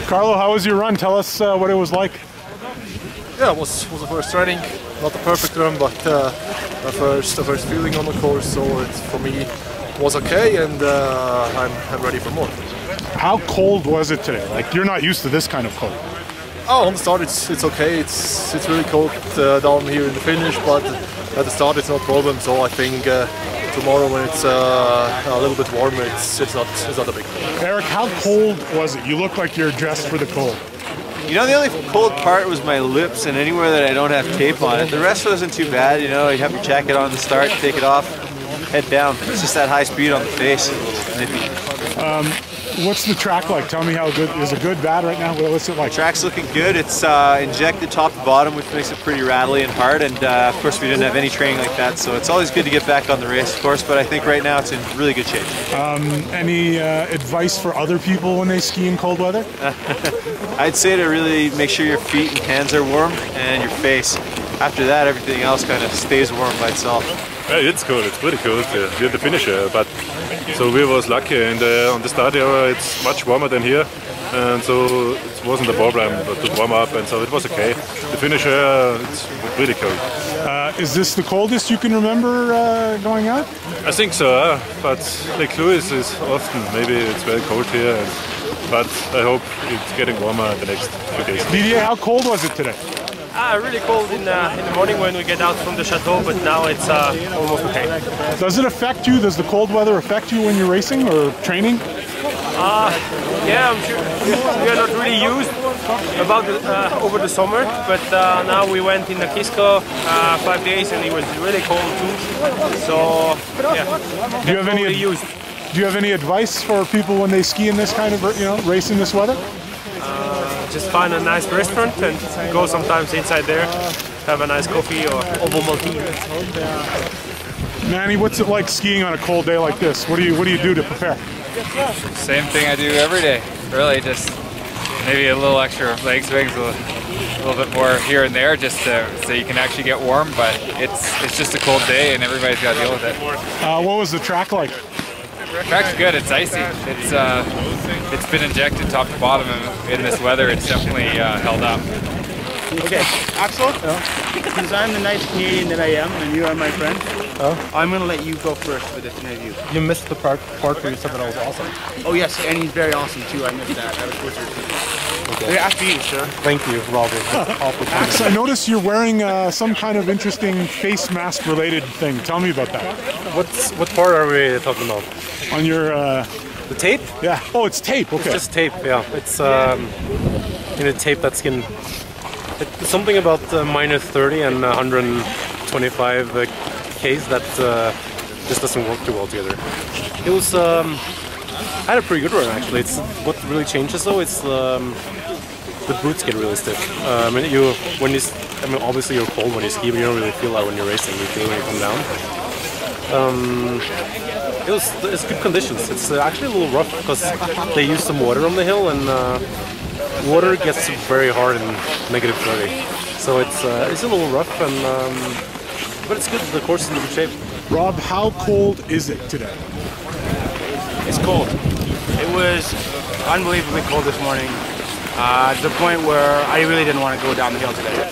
Carlo, how was your run? Tell us what it was like. Yeah, it was the first training, not the perfect run, but the first feeling on the course. So it, for me, was okay, and I'm ready for more. How cold was it today? Like, you're not used to this kind of cold. Oh, on the start it's okay. It's really cold down here in the finish, but at the start it's no problem. So I think tomorrow when it's a little bit warmer, it's not a big deal. Eric, how cold was it? You look like you're dressed for the cold. You know, the only cold part was my lips and anywhere that I don't have tape on it. The rest wasn't too bad, you know. You have your jacket on to start, take it off, head down. It's just that high speed on the face, a little nippy. What's the track like? Tell me how good. Is it good, bad right now? What's it like? Track's looking good. It's injected top to bottom, which makes it pretty rattly and hard. And of course, we didn't have any training like that, so it's always good to get back on the race course. But I think right now it's in really good shape. Any advice for other people when they ski in cold weather? I'd say to really make sure your feet and hands are warm and your face. After that, everything else kind of stays warm by itself. Yeah, it's cool. It's pretty cool. We're the finisher, but so we was lucky, and on the start area it's much warmer than here, and so it wasn't a problem to warm up, and so it was okay. The finisher, it's pretty cold. Is this the coldest you can remember going out? I think so, but Lake Louise is often maybe it's very cold here, but I hope it's getting warmer the next few days. Didier, how cold was it today? Really cold in the morning when we get out from the chateau, but now it's almost okay. Does it affect you? Does the cold weather affect you when you're racing or training? Yeah, I'm sure we are not really used about over the summer, but now we went in the Kisco 5 days and it was really cold too. So yeah, Do you have any advice for people when they ski in this kind of race in this weather? just find a nice restaurant and go sometimes inside there, have a nice coffee or ovo maltine. Manny, what's it like skiing on a cold day like this? What do you do to prepare? Same thing I do every day. Really, just maybe a little extra leg swings, a little bit more here and there, just so you can actually get warm. But it's just a cold day, and everybody's got to deal with it. What was the track like? The track's good. It's icy. It's been injected top to bottom, and in this weather, it's definitely held up. Okay, Axel, because I'm the nice Canadian that I am, and you are my friend, I'm going to let you go first for this interview. You missed the part where you said that I was awesome. Oh yes, and he's very awesome too, I missed that. I was supposed to repeat. Okay. After you, sir. Thank you, Robert. Ax, I noticed you're wearing some kind of interesting face mask related thing. Tell me about that. What part are we talking about? On your... the tape? Yeah. Oh, it's tape, okay. It's just tape, yeah. It's tape that's it's something about minus 30 and 125 Ks that just doesn't work too well together. It was... I had a pretty good run actually. It's what really changes though. It's the boots get really stiff. Obviously you're cold when you ski, but you don't really feel that when you're racing. You feel it when you come down. It's good conditions. It's actually a little rough because they use some water on the hill, and water gets very hard in negative 30. So it's a little rough, but it's good. The course is in good shape. Rob, how cold is it today? It's cold. It was unbelievably cold this morning, to the point where I really didn't want to go down the hill today.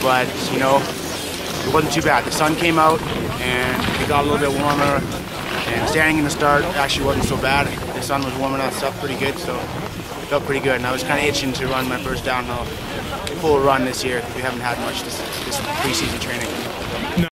But, you know, it wasn't too bad. The sun came out, and it got a little bit warmer. And standing in the start actually wasn't so bad. The sun was warming us up pretty good, so it felt pretty good. And I was kind of itching to run my first downhill full run this year. We haven't had much this preseason training.